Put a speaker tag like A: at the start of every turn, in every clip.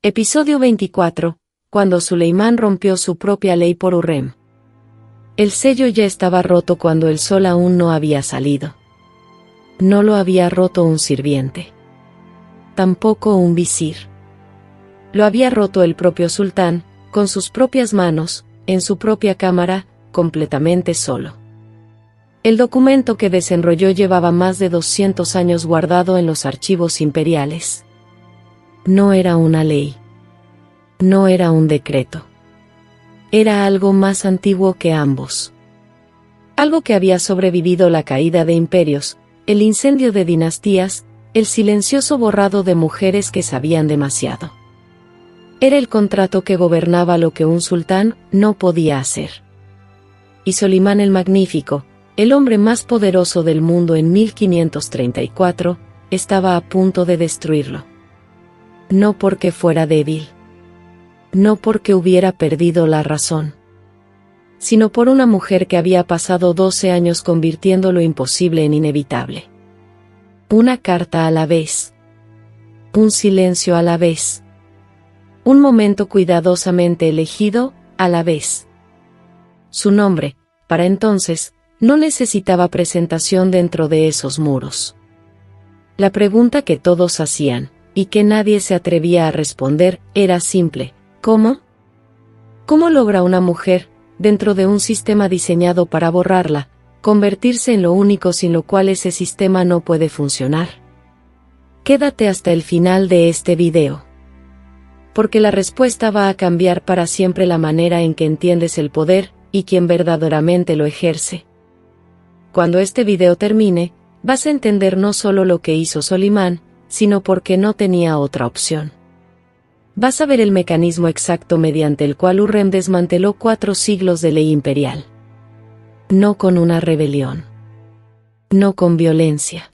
A: Episodio 24, cuando Suleimán rompió su propia ley por Hurrem. El sello ya estaba roto cuando el sol aún no había salido. No lo había roto un sirviente. Tampoco un visir. Lo había roto el propio sultán, con sus propias manos, en su propia cámara, completamente solo. El documento que desenrolló llevaba más de 200 años guardado en los archivos imperiales. No era una ley. No era un decreto. Era algo más antiguo que ambos. Algo que había sobrevivido la caída de imperios, el incendio de dinastías, el silencioso borrado de mujeres que sabían demasiado. Era el contrato que gobernaba lo que un sultán no podía hacer. Y Solimán el Magnífico, el hombre más poderoso del mundo en 1534, estaba a punto de destruirlo. No porque fuera débil. No porque hubiera perdido la razón. Sino por una mujer que había pasado 12 años convirtiendo lo imposible en inevitable. Una carta a la vez. Un silencio a la vez. Un momento cuidadosamente elegido, a la vez. Su nombre, para entonces, no necesitaba presentación dentro de esos muros. La pregunta que todos hacían, y que nadie se atrevía a responder, era simple: ¿cómo? ¿Cómo logra una mujer, dentro de un sistema diseñado para borrarla, convertirse en lo único sin lo cual ese sistema no puede funcionar? Quédate hasta el final de este video. Porque la respuesta va a cambiar para siempre la manera en que entiendes el poder, y quien verdaderamente lo ejerce. Cuando este video termine, vas a entender no solo lo que hizo Solimán, sino porque no tenía otra opción. Vas a ver el mecanismo exacto mediante el cual Hurrem desmanteló 4 siglos de ley imperial. No con una rebelión. No con violencia.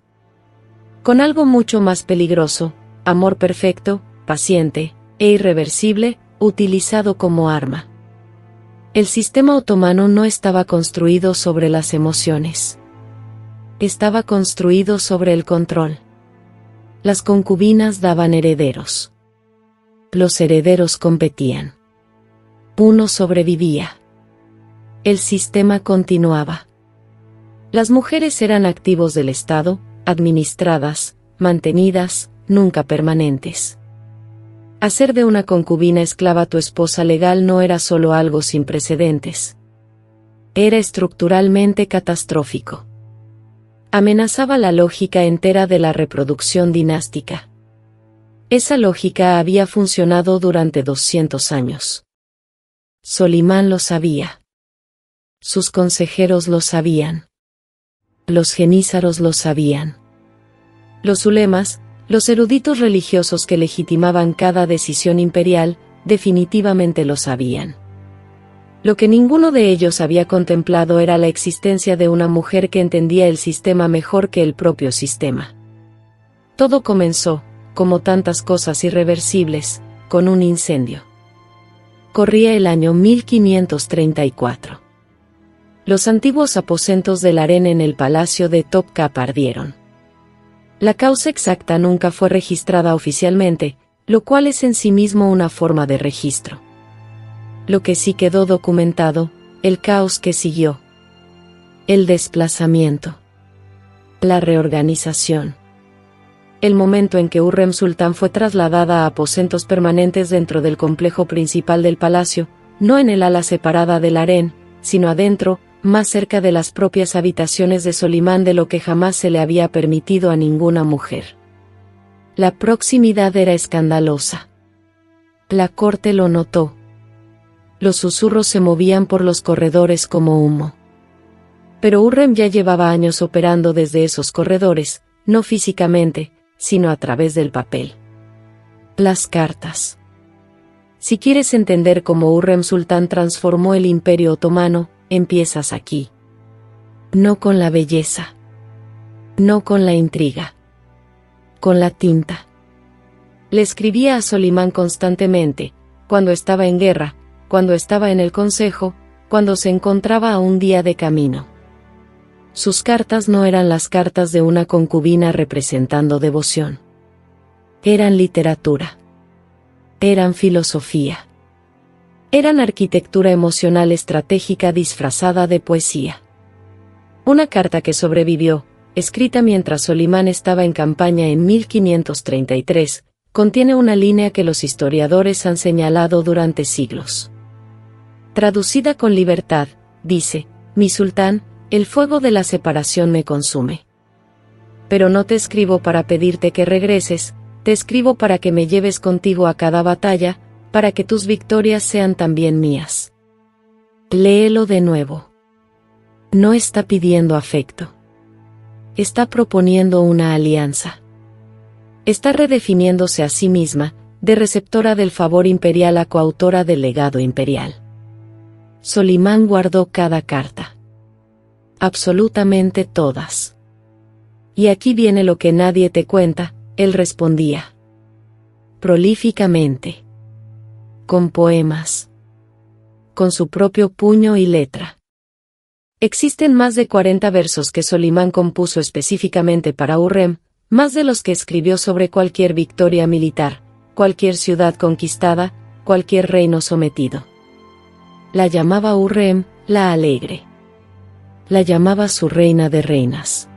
A: Con algo mucho más peligroso: amor perfecto, paciente e irreversible, utilizado como arma. El sistema otomano no estaba construido sobre las emociones. Estaba construido sobre el control. Las concubinas daban herederos. Los herederos competían. Uno sobrevivía. El sistema continuaba. Las mujeres eran activos del Estado, administradas, mantenidas, nunca permanentes. Hacer de una concubina esclava tu esposa legal no era solo algo sin precedentes. Era estructuralmente catastrófico. Amenazaba la lógica entera de la reproducción dinástica. Esa lógica había funcionado durante 200 años. Solimán lo sabía. Sus consejeros lo sabían. Los genízaros lo sabían. Los ulemas, los eruditos religiosos que legitimaban cada decisión imperial, definitivamente lo sabían. Lo que ninguno de ellos había contemplado era la existencia de una mujer que entendía el sistema mejor que el propio sistema. Todo comenzó, como tantas cosas irreversibles, con un incendio. Corría el año 1534. Los antiguos aposentos del harén en el palacio de Topkapı ardieron. La causa exacta nunca fue registrada oficialmente, lo cual es en sí mismo una forma de registro. Lo que sí quedó documentado: el caos que siguió. El desplazamiento. La reorganización. El momento en que Hurrem Sultán fue trasladada a aposentos permanentes dentro del complejo principal del palacio, no en el ala separada del harén, sino adentro, más cerca de las propias habitaciones de Solimán de lo que jamás se le había permitido a ninguna mujer. La proximidad era escandalosa. La corte lo notó. Los susurros se movían por los corredores como humo. Pero Hurrem ya llevaba años operando desde esos corredores, no físicamente, sino a través del papel. Las cartas. Si quieres entender cómo Hurrem Sultán transformó el Imperio Otomano, empiezas aquí. No con la belleza. No con la intriga. Con la tinta. Le escribía a Solimán constantemente, cuando estaba en guerra, cuando estaba en el consejo, cuando se encontraba a un día de camino. Sus cartas no eran las cartas de una concubina representando devoción. Eran literatura. Eran filosofía. Eran arquitectura emocional estratégica disfrazada de poesía. Una carta que sobrevivió, escrita mientras Solimán estaba en campaña en 1533, contiene una línea que los historiadores han señalado durante siglos. Traducida con libertad, dice: «Mi sultán, el fuego de la separación me consume. Pero no te escribo para pedirte que regreses, te escribo para que me lleves contigo a cada batalla, para que tus victorias sean también mías». Léelo de nuevo. No está pidiendo afecto. Está proponiendo una alianza. Está redefiniéndose a sí misma, de receptora del favor imperial a coautora del legado imperial. Solimán guardó cada carta. Absolutamente todas. Y aquí viene lo que nadie te cuenta, él respondía. Prolíficamente. Con poemas. Con su propio puño y letra. Existen más de 40 versos que Solimán compuso específicamente para Hurrem, más de los que escribió sobre cualquier victoria militar, cualquier ciudad conquistada, cualquier reino sometido. La llamaba Hurrem, la alegre. La llamaba su reina de reinas.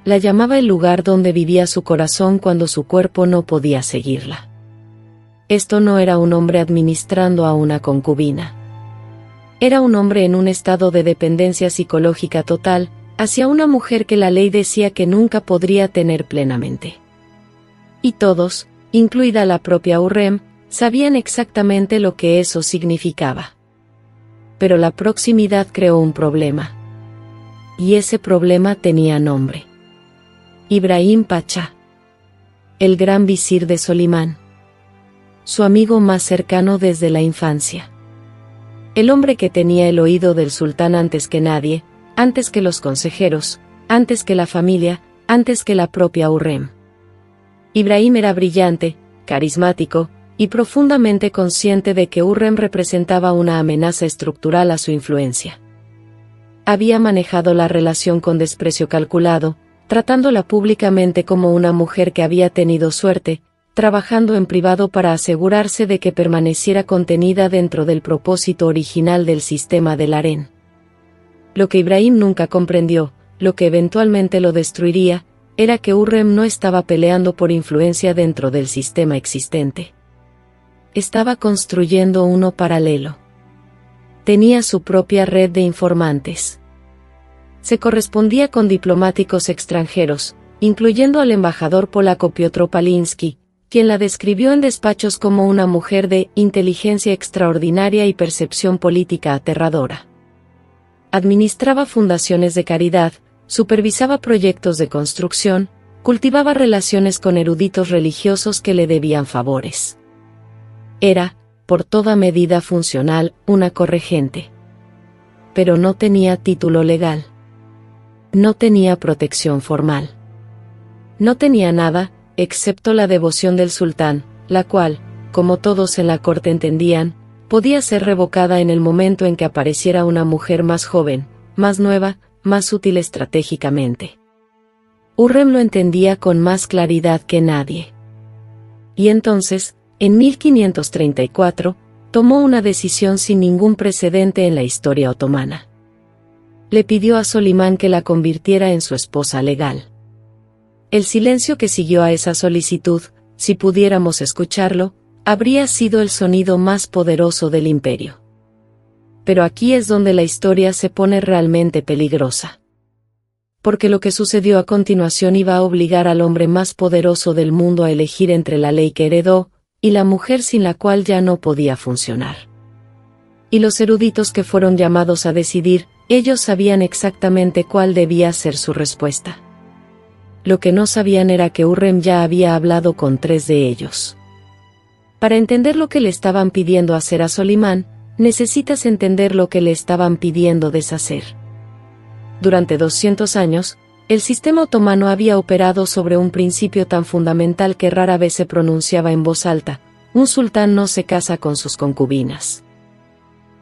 A: La llamaba el lugar donde vivía su corazón cuando su cuerpo no podía seguirla. Esto no era un hombre administrando a una concubina. Era un hombre en un estado de dependencia psicológica total, hacia una mujer que la ley decía que nunca podría tener plenamente. Y todos, incluida la propia Hurrem, sabían exactamente lo que eso significaba. Pero la proximidad creó un problema. Y ese problema tenía nombre. Ibrahim Pachá. El gran visir de Solimán. Su amigo más cercano desde la infancia. El hombre que tenía el oído del sultán antes que nadie, antes que los consejeros, antes que la familia, antes que la propia Hurrem. Ibrahim era brillante, carismático, y profundamente consciente de que Hurrem representaba una amenaza estructural a su influencia. Había manejado la relación con desprecio calculado, tratándola públicamente como una mujer que había tenido suerte, trabajando en privado para asegurarse de que permaneciera contenida dentro del propósito original del sistema del harén. Lo que Ibrahim nunca comprendió, lo que eventualmente lo destruiría, era que Hurrem no estaba peleando por influencia dentro del sistema existente. Estaba construyendo uno paralelo. Tenía su propia red de informantes. Se correspondía con diplomáticos extranjeros, incluyendo al embajador polaco Piotr Paliński, quien la describió en despachos como una mujer de inteligencia extraordinaria y percepción política aterradora. Administraba fundaciones de caridad, supervisaba proyectos de construcción, cultivaba relaciones con eruditos religiosos que le debían favores. Era, por toda medida funcional, una corregente. Pero no tenía título legal. No tenía protección formal. No tenía nada, excepto la devoción del sultán, la cual, como todos en la corte entendían, podía ser revocada en el momento en que apareciera una mujer más joven, más nueva, más útil estratégicamente. Hurrem lo entendía con más claridad que nadie. Y entonces, en 1534, tomó una decisión sin ningún precedente en la historia otomana. Le pidió a Solimán que la convirtiera en su esposa legal. El silencio que siguió a esa solicitud, si pudiéramos escucharlo, habría sido el sonido más poderoso del imperio. Pero aquí es donde la historia se pone realmente peligrosa. Porque lo que sucedió a continuación iba a obligar al hombre más poderoso del mundo a elegir entre la ley que heredó, y la mujer sin la cual ya no podía funcionar. Y los eruditos que fueron llamados a decidir, ellos sabían exactamente cuál debía ser su respuesta. Lo que no sabían era que Hurrem ya había hablado con 3 de ellos. Para entender lo que le estaban pidiendo hacer a Solimán, necesitas entender lo que le estaban pidiendo deshacer. Durante 200 años, el sistema otomano había operado sobre un principio tan fundamental que rara vez se pronunciaba en voz alta: un sultán no se casa con sus concubinas.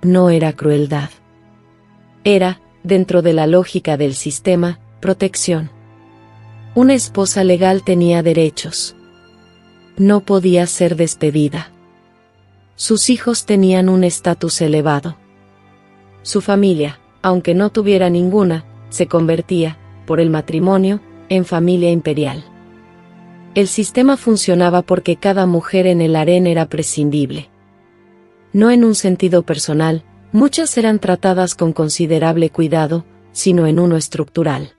A: No era crueldad. Era, dentro de la lógica del sistema, protección. Una esposa legal tenía derechos. No podía ser despedida. Sus hijos tenían un estatus elevado. Su familia, aunque no tuviera ninguna, se convertía, por el matrimonio, en familia imperial. El sistema funcionaba porque cada mujer en el harén era prescindible. No en un sentido personal, muchas eran tratadas con considerable cuidado, sino en uno estructural.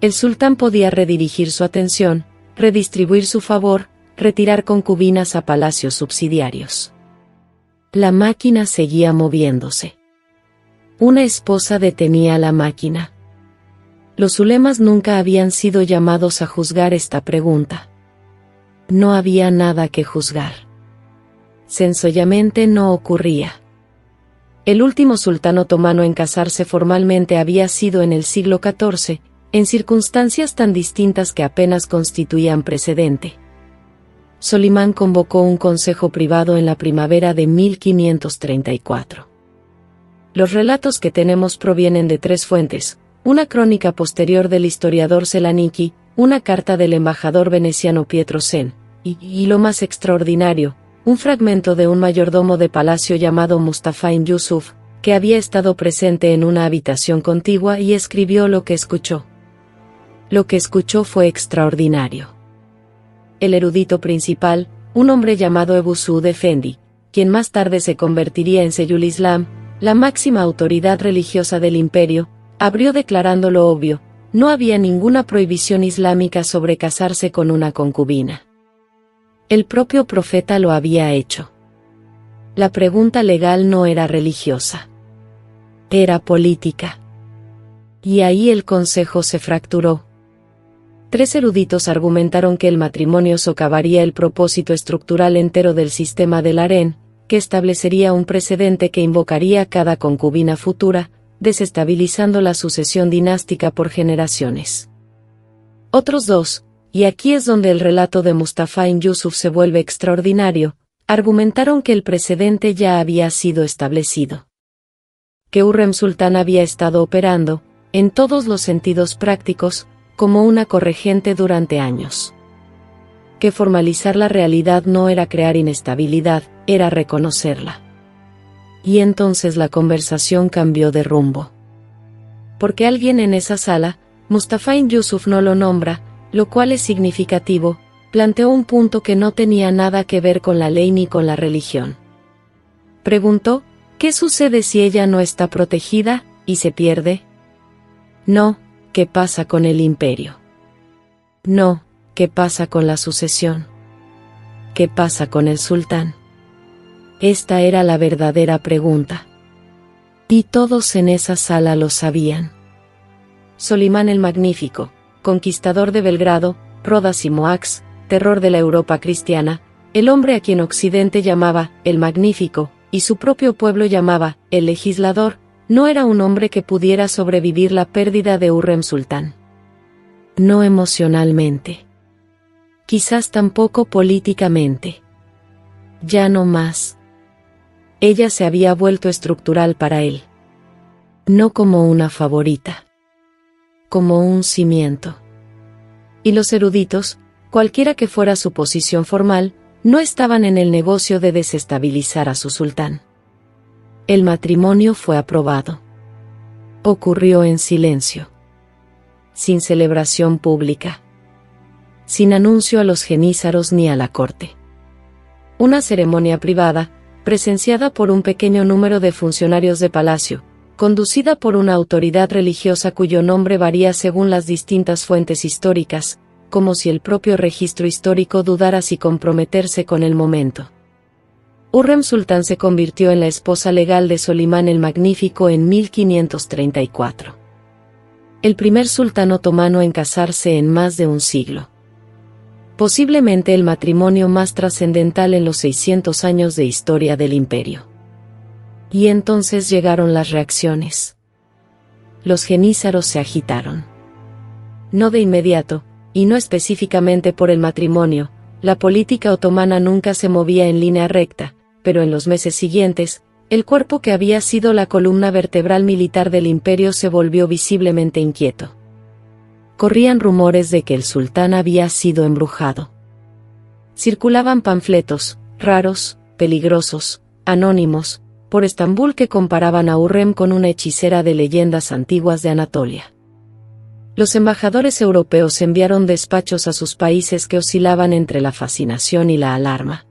A: El sultán podía redirigir su atención, redistribuir su favor, retirar concubinas a palacios subsidiarios. La máquina seguía moviéndose. Una esposa detenía la máquina. Los ulemas nunca habían sido llamados a juzgar esta pregunta. No había nada que juzgar. Sencillamente no ocurría. El último sultán otomano en casarse formalmente había sido en el siglo XIV, en circunstancias tan distintas que apenas constituían precedente. Solimán convocó un consejo privado en la primavera de 1534. Los relatos que tenemos provienen de tres fuentes: una crónica posterior del historiador Selanikí, una carta del embajador veneciano Pietro Sen, y lo más extraordinario, un fragmento de un mayordomo de palacio llamado Mustafa ibn Yusuf, que había estado presente en una habitación contigua y escribió lo que escuchó. Lo que escuchó fue extraordinario. El erudito principal, un hombre llamado Ebu Suud Efendi, quien más tarde se convertiría en Seyul Islam, la máxima autoridad religiosa del imperio, abrió declarando lo obvio: no había ninguna prohibición islámica sobre casarse con una concubina. El propio profeta lo había hecho. La pregunta legal no era religiosa. Era política. Y ahí el consejo se fracturó. Tres eruditos argumentaron que el matrimonio socavaría el propósito estructural entero del sistema del harén, que establecería un precedente que invocaría a cada concubina futura, desestabilizando la sucesión dinástica por generaciones. Otros dos, y aquí es donde el relato de Mustafa ibn Yusuf se vuelve extraordinario, argumentaron que el precedente ya había sido establecido. Que Hurrem Sultán había estado operando, en todos los sentidos prácticos, como una corregente durante años. Que formalizar la realidad no era crear inestabilidad, era reconocerla. Y entonces la conversación cambió de rumbo. Porque alguien en esa sala, Mustafa ibn Yusuf no lo nombra, lo cual es significativo, planteó un punto que no tenía nada que ver con la ley ni con la religión. Preguntó: ¿qué sucede si ella no está protegida, y se pierde? No, ¿qué pasa con el imperio? No, ¿qué pasa con la sucesión? ¿Qué pasa con el sultán? Esta era la verdadera pregunta. Y todos en esa sala lo sabían. Solimán el Magnífico, conquistador de Belgrado, Rodas y Moax, terror de la Europa cristiana, el hombre a quien Occidente llamaba el Magnífico, y su propio pueblo llamaba el Legislador, no era un hombre que pudiera sobrevivir la pérdida de Hurrem Sultán. No emocionalmente. Quizás tampoco políticamente. Ya no más. Ella se había vuelto estructural para él. No como una favorita. Como un cimiento. Y los eruditos, cualquiera que fuera su posición formal, no estaban en el negocio de desestabilizar a su sultán. El matrimonio fue aprobado. Ocurrió en silencio. Sin celebración pública. Sin anuncio a los genízaros ni a la corte. Una ceremonia privada, presenciada por un pequeño número de funcionarios de palacio, conducida por una autoridad religiosa cuyo nombre varía según las distintas fuentes históricas, como si el propio registro histórico dudara si comprometerse con el momento. Hurrem Sultán se convirtió en la esposa legal de Solimán el Magnífico en 1534. El primer sultán otomano en casarse en más de un siglo. Posiblemente el matrimonio más trascendental en los 600 años de historia del imperio. Y entonces llegaron las reacciones. Los genízaros se agitaron. No de inmediato, y no específicamente por el matrimonio, la política otomana nunca se movía en línea recta, pero en los meses siguientes, el cuerpo que había sido la columna vertebral militar del imperio se volvió visiblemente inquieto. Corrían rumores de que el sultán había sido embrujado. Circulaban panfletos, raros, peligrosos, anónimos, por Estambul que comparaban a Hürrem con una hechicera de leyendas antiguas de Anatolia. Los embajadores europeos enviaron despachos a sus países que oscilaban entre la fascinación y la alarma.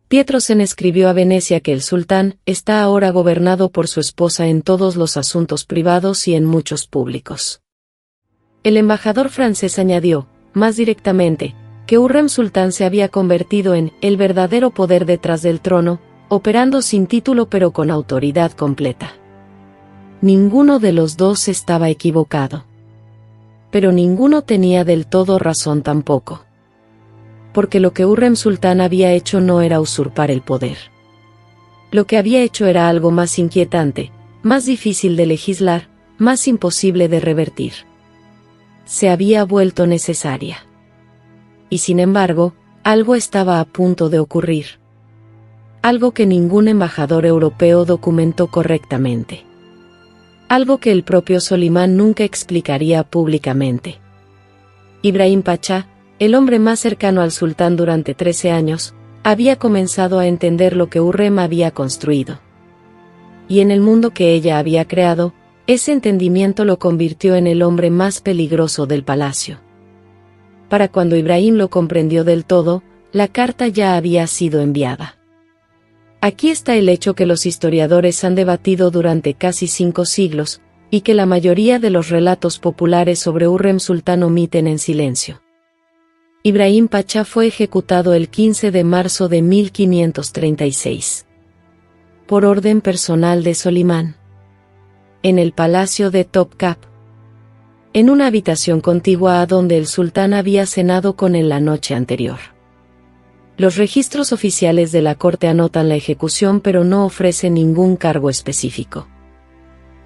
A: Pietrosen escribió a Venecia que el sultán está ahora gobernado por su esposa en todos los asuntos privados y en muchos públicos. El embajador francés añadió, más directamente, que Hürrem Sultán se había convertido en el verdadero poder detrás del trono, operando sin título pero con autoridad completa. Ninguno de los dos estaba equivocado. Pero ninguno tenía del todo razón tampoco. Porque lo que Hürrem Sultán había hecho no era usurpar el poder. Lo que había hecho era algo más inquietante, más difícil de legislar, más imposible de revertir. Se había vuelto necesaria. Y sin embargo, algo estaba a punto de ocurrir. Algo que ningún embajador europeo documentó correctamente. Algo que el propio Solimán nunca explicaría públicamente. Ibrahim Pachá, el hombre más cercano al sultán durante 13 años, había comenzado a entender lo que Hürrem había construido. Y en el mundo que ella había creado, ese entendimiento lo convirtió en el hombre más peligroso del palacio. Para cuando Ibrahim lo comprendió del todo, la carta ya había sido enviada. Aquí está el hecho que los historiadores han debatido durante casi 5 siglos, y que la mayoría de los relatos populares sobre Hürrem Sultán omiten en silencio. Ibrahim Pachá fue ejecutado el 15 de marzo de 1536. Por orden personal de Solimán. En el palacio de Topkapı. En una habitación contigua a donde el sultán había cenado con él la noche anterior. Los registros oficiales de la corte anotan la ejecución pero no ofrecen ningún cargo específico.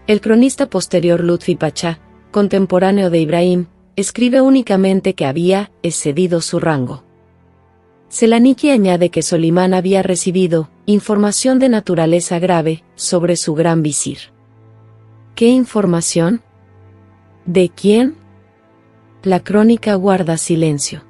A: El cronista posterior Lutfi Pachá, contemporáneo de Ibrahim, escribe únicamente que había excedido su rango. Selaniki añade que Solimán había recibido información de naturaleza grave sobre su gran visir. ¿Qué información? ¿De quién? La crónica guarda silencio.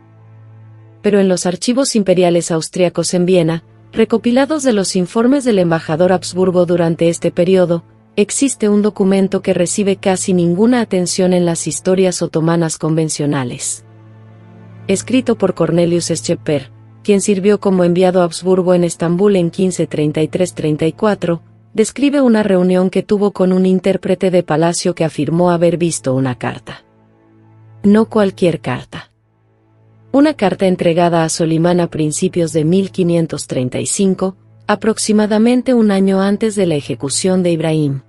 A: Pero en los archivos imperiales austriacos en Viena, recopilados de los informes del embajador Habsburgo durante este periodo, existe un documento que recibe casi ninguna atención en las historias otomanas convencionales. Escrito por Cornelius Schepper, quien sirvió como enviado a Habsburgo en Estambul en 1533-34, describe una reunión que tuvo con un intérprete de palacio que afirmó haber visto una carta. No cualquier carta. Una carta entregada a Solimán a principios de 1535, aproximadamente un año antes de la ejecución de Ibrahim.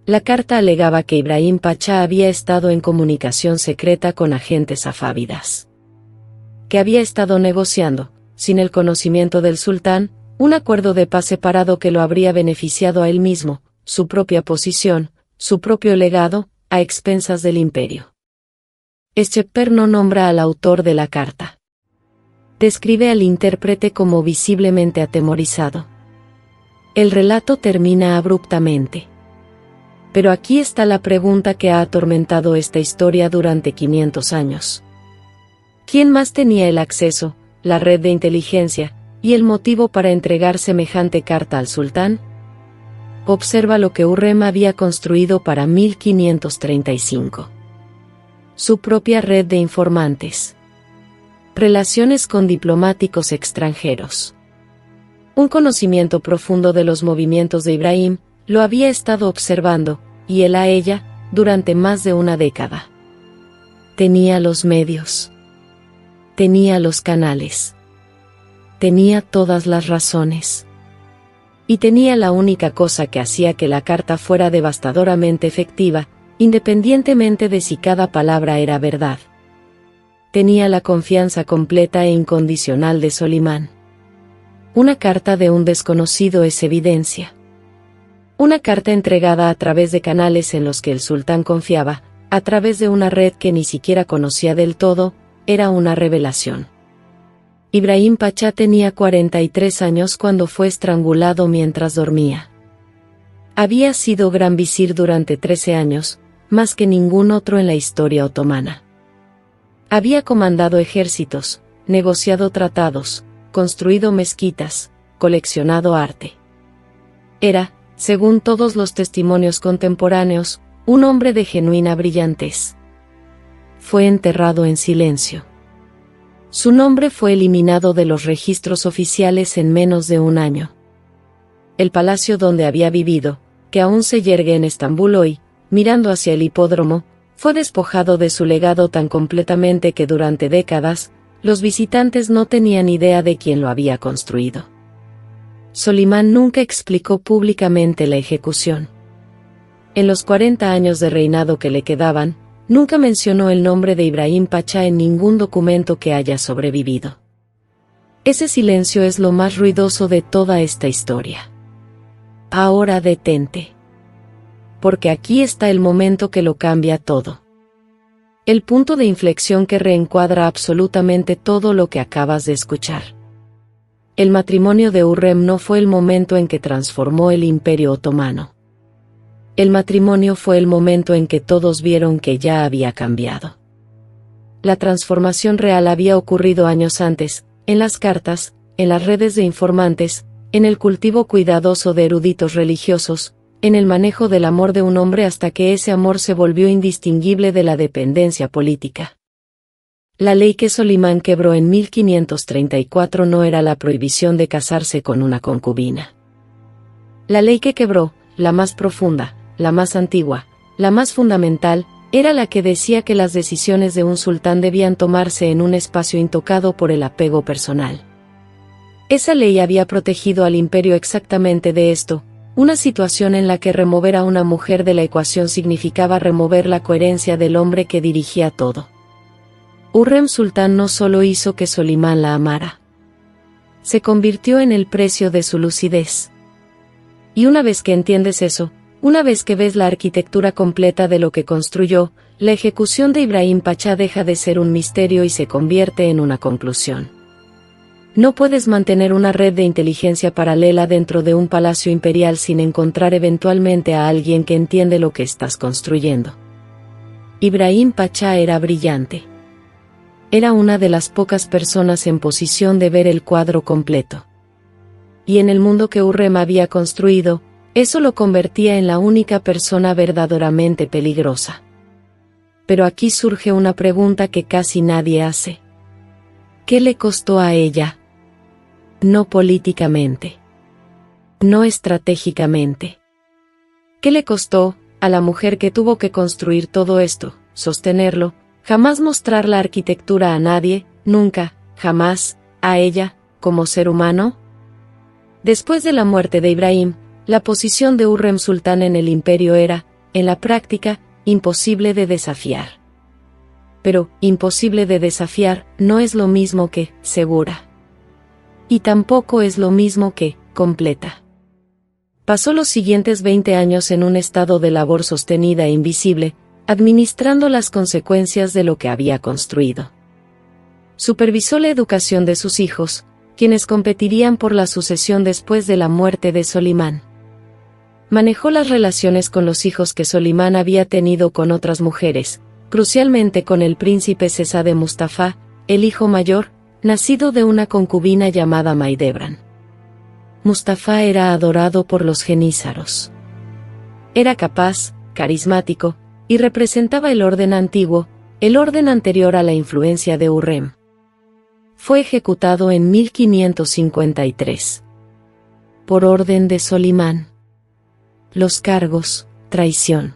A: La carta alegaba que Ibrahim Pachá había estado en comunicación secreta con agentes safávidas. Que había estado negociando, sin el conocimiento del sultán, un acuerdo de paz separado que lo habría beneficiado a él mismo, su propia posición, su propio legado, a expensas del imperio. Schepper no nombra al autor de la carta. Describe al intérprete como visiblemente atemorizado. El relato termina abruptamente. Pero aquí está la pregunta que ha atormentado esta historia durante 500 años. ¿Quién más tenía el acceso, la red de inteligencia, y el motivo para entregar semejante carta al sultán? Observa lo que Hürrem había construido para 1535. Su propia red de informantes. Relaciones con diplomáticos extranjeros. Un conocimiento profundo de los movimientos de Ibrahim, lo había estado observando, y él a ella, durante más de una década. Tenía los medios. Tenía los canales. Tenía todas las razones. Y tenía la única cosa que hacía que la carta fuera devastadoramente efectiva, independientemente de si cada palabra era verdad. Tenía la confianza completa e incondicional de Solimán. Una carta de un desconocido es evidencia. Una carta entregada a través de canales en los que el sultán confiaba, a través de una red que ni siquiera conocía del todo, era una revelación. Ibrahim Pachá tenía 43 años cuando fue estrangulado mientras dormía. Había sido gran visir durante 13 años, más que ningún otro en la historia otomana. Había comandado ejércitos, negociado tratados, construido mezquitas, coleccionado arte. Era, según todos los testimonios contemporáneos, un hombre de genuina brillantez. Fue enterrado en silencio. Su nombre fue eliminado de los registros oficiales en menos de un año. El palacio donde había vivido, que aún se yergue en Estambul hoy, mirando hacia el hipódromo, fue despojado de su legado tan completamente que durante décadas, los visitantes no tenían idea de quién lo había construido. Solimán nunca explicó públicamente la ejecución. En los 40 años de reinado que le quedaban, nunca mencionó el nombre de Ibrahim Pachá en ningún documento que haya sobrevivido. Ese silencio es lo más ruidoso de toda esta historia. Ahora detente. Porque aquí está el momento que lo cambia todo. El punto de inflexión que reencuadra absolutamente todo lo que acabas de escuchar. El matrimonio de Hürrem no fue el momento en que transformó el Imperio Otomano. El matrimonio fue el momento en que todos vieron que ya había cambiado. La transformación real había ocurrido años antes, en las cartas, en las redes de informantes, en el cultivo cuidadoso de eruditos religiosos, en el manejo del amor de un hombre hasta que ese amor se volvió indistinguible de la dependencia política. La ley que Solimán quebró en 1534 no era la prohibición de casarse con una concubina. La ley que quebró, la más profunda, la más antigua, la más fundamental, era la que decía que las decisiones de un sultán debían tomarse en un espacio intocado por el apego personal. Esa ley había protegido al imperio exactamente de esto, una situación en la que remover a una mujer de la ecuación significaba remover la coherencia del hombre que dirigía todo. Hürrem Sultán no solo hizo que Solimán la amara. Se convirtió en el precio de su lucidez. Y una vez que entiendes eso, una vez que ves la arquitectura completa de lo que construyó, la ejecución de Ibrahim Pachá deja de ser un misterio y se convierte en una conclusión. No puedes mantener una red de inteligencia paralela dentro de un palacio imperial sin encontrar eventualmente a alguien que entiende lo que estás construyendo. Ibrahim Pachá era brillante. Era una de las pocas personas en posición de ver el cuadro completo. Y en el mundo que Hürrem había construido, eso lo convertía en la única persona verdaderamente peligrosa. Pero aquí surge una pregunta que casi nadie hace. ¿Qué le costó a ella? No políticamente. No estratégicamente. ¿Qué le costó a la mujer que tuvo que construir todo esto, sostenerlo, jamás mostrar la arquitectura a nadie, nunca, jamás, a ella, como ser humano? Después de la muerte de Ibrahim, la posición de Hürrem Sultán en el imperio era, en la práctica, imposible de desafiar. Pero, imposible de desafiar, no es lo mismo que, segura. Y tampoco es lo mismo que, completa. Pasó los siguientes 20 años en un estado de labor sostenida e invisible, administrando las consecuencias de lo que había construido. Supervisó la educación de sus hijos, quienes competirían por la sucesión después de la muerte de Solimán. Manejó las relaciones con los hijos que Solimán había tenido con otras mujeres, crucialmente con el príncipe Sesade Mustafa, el hijo mayor, nacido de una concubina llamada Maidebran. Mustafa era adorado por los genízaros. Era capaz, carismático, y representaba el orden antiguo, el orden anterior a la influencia de Hürrem. Fue ejecutado en 1553. Por orden de Solimán. Los cargos: traición.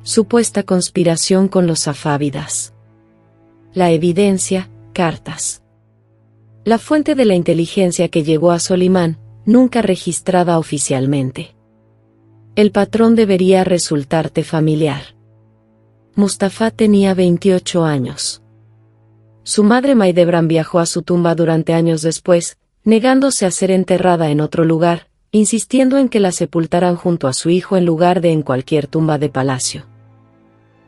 A: Supuesta conspiración con los safávidas. La evidencia: cartas. La fuente de la inteligencia que llegó a Solimán, nunca registrada oficialmente. El patrón debería resultarte familiar. Mustafa tenía 28 años. Su madre Maidebran viajó a su tumba durante años después, negándose a ser enterrada en otro lugar, insistiendo en que la sepultaran junto a su hijo en lugar de en cualquier tumba de palacio.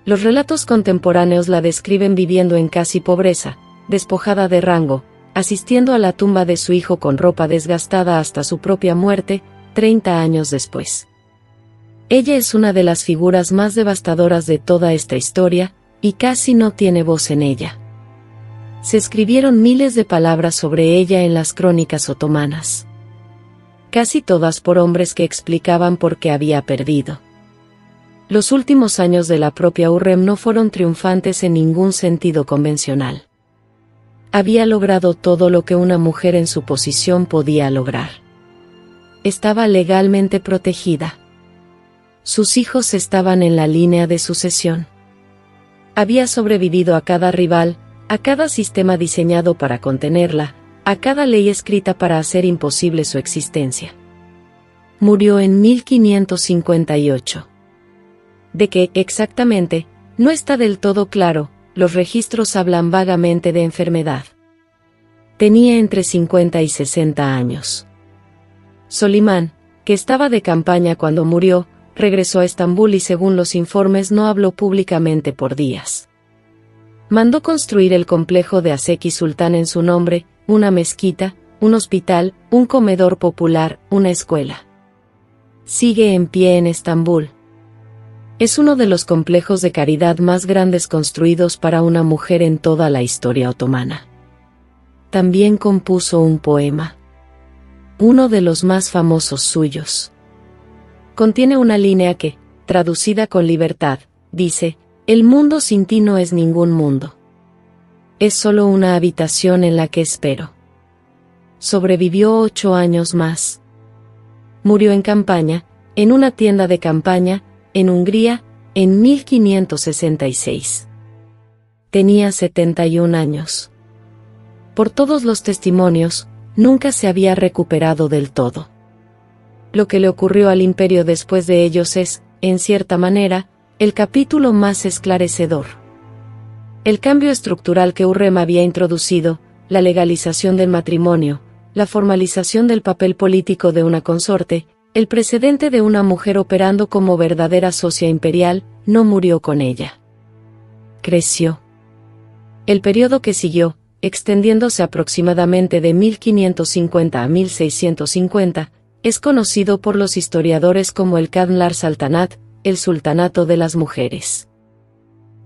A: Los relatos contemporáneos la describen viviendo en casi pobreza, despojada de rango, asistiendo a la tumba de su hijo con ropa desgastada hasta su propia muerte, 30 años después. Ella es una de las figuras más devastadoras de toda esta historia, y casi no tiene voz en ella. Se escribieron miles de palabras sobre ella en las crónicas otomanas. casi todas por hombres que explicaban por qué había perdido. Los últimos años de la propia Hurrem no fueron triunfantes en ningún sentido convencional. Había logrado todo lo que una mujer en su posición podía lograr. Estaba legalmente protegida. Sus hijos estaban en la línea de sucesión. Había sobrevivido a cada rival, a cada sistema diseñado para contenerla, a cada ley escrita para hacer imposible su existencia. Murió en 1558. De qué exactamente, no está del todo claro, los registros hablan vagamente de enfermedad. Tenía entre 50 y 60 años. Solimán, que estaba de campaña cuando murió, regresó a Estambul y según los informes no habló públicamente por días. Mandó construir el complejo de Aseki Sultán en su nombre, una mezquita, un hospital, un comedor popular, una escuela. Sigue en pie en Estambul. Es uno de los complejos de caridad más grandes construidos para una mujer en toda la historia otomana. También compuso un poema. Uno de los más famosos suyos. Contiene una línea que, traducida con libertad, dice: "El mundo sin ti no es ningún mundo. Es solo una habitación en la que espero". Sobrevivió 8 años más. Murió en campaña, en una tienda de campaña, en Hungría, en 1566. Tenía 71 años. Por todos los testimonios, nunca se había recuperado del todo. Lo que le ocurrió al imperio después de ellos es, en cierta manera, el capítulo más esclarecedor. El cambio estructural que Hurrem había introducido, la legalización del matrimonio, la formalización del papel político de una consorte, el precedente de una mujer operando como verdadera socia imperial, no murió con ella. Creció. El periodo que siguió, extendiéndose aproximadamente de 1550 a 1650, es conocido por los historiadores como el Kadmlar Saltanat, el sultanato de las mujeres.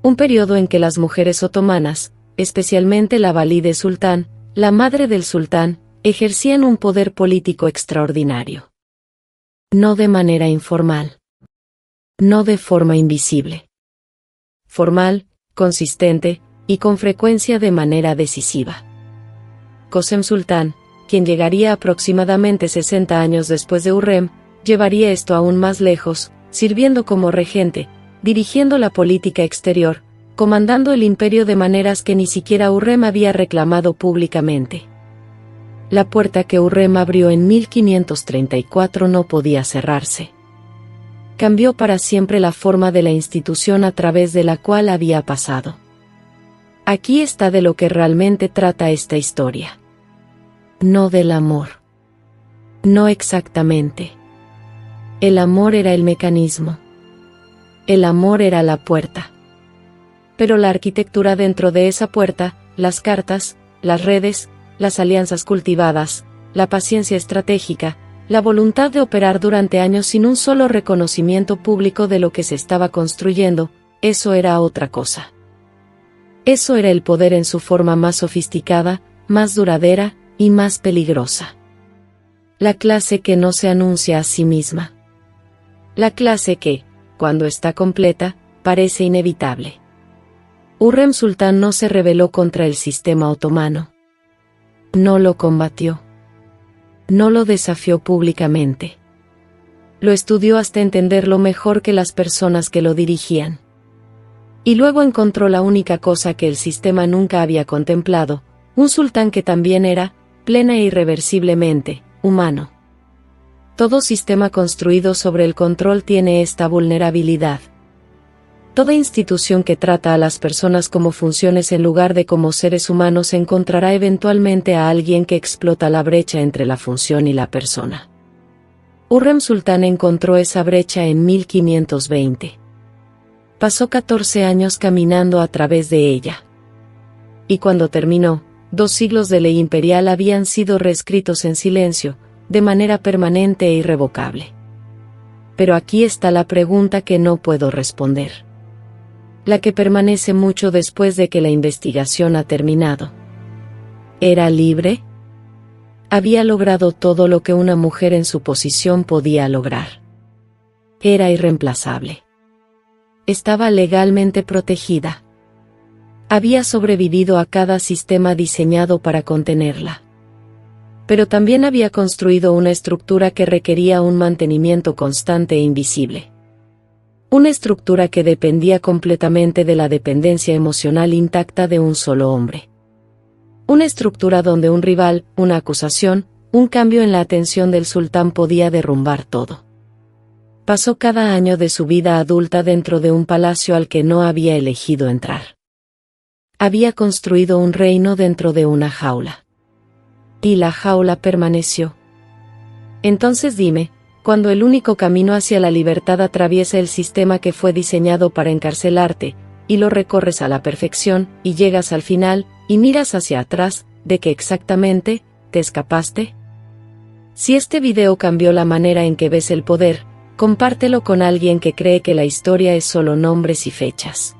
A: Un periodo en que las mujeres otomanas, especialmente la valide sultán, la madre del sultán, ejercían un poder político extraordinario. No de manera informal. No de forma invisible. Formal, consistente, y con frecuencia de manera decisiva. Qasem Sultán, quien llegaría aproximadamente 60 años después de Hurrem, llevaría esto aún más lejos, sirviendo como regente, dirigiendo la política exterior, comandando el imperio de maneras que ni siquiera Hurrem había reclamado públicamente. La puerta que Hurrem abrió en 1534 no podía cerrarse. Cambió para siempre la forma de la institución a través de la cual había pasado. Aquí está de lo que realmente trata esta historia. No del amor. No exactamente. El amor era el mecanismo. El amor era la puerta. Pero la arquitectura dentro de esa puerta, las cartas, las redes, las alianzas cultivadas, la paciencia estratégica, la voluntad de operar durante años sin un solo reconocimiento público de lo que se estaba construyendo, eso era otra cosa. Eso era el poder en su forma más sofisticada, más duradera y más peligrosa. La clase que no se anuncia a sí misma. La clase que, cuando está completa, parece inevitable. Hurrem Sultán no se rebeló contra el sistema otomano. No lo combatió. No lo desafió públicamente. Lo estudió hasta entenderlo mejor que las personas que lo dirigían. Y luego encontró la única cosa que el sistema nunca había contemplado, un sultán que también era, plena e irreversiblemente, humano. Todo sistema construido sobre el control tiene esta vulnerabilidad. Toda institución que trata a las personas como funciones en lugar de como seres humanos encontrará eventualmente a alguien que explota la brecha entre la función y la persona. Hurrem Sultán encontró esa brecha en 1520. Pasó 14 años caminando a través de ella. Y cuando terminó, 2 siglos de ley imperial habían sido reescritos en silencio, de manera permanente e irrevocable. Pero aquí está la pregunta que no puedo responder. La que permanece mucho después de que la investigación ha terminado. ¿Era libre? Había logrado todo lo que una mujer en su posición podía lograr. Era irreemplazable. Estaba legalmente protegida. Había sobrevivido a cada sistema diseñado para contenerla. Pero también había construido una estructura que requería un mantenimiento constante e invisible. Una estructura que dependía completamente de la dependencia emocional intacta de un solo hombre. Una estructura donde un rival, una acusación, un cambio en la atención del sultán podía derrumbar todo. Pasó cada año de su vida adulta dentro de un palacio al que no había elegido entrar. Había construido un reino dentro de una jaula. Y la jaula permaneció. Entonces dime, cuando el único camino hacia la libertad atraviesa el sistema que fue diseñado para encarcelarte, y lo recorres a la perfección, y llegas al final, y miras hacia atrás, ¿de qué exactamente te escapaste? Si este video cambió la manera en que ves el poder, compártelo con alguien que cree que la historia es solo nombres y fechas.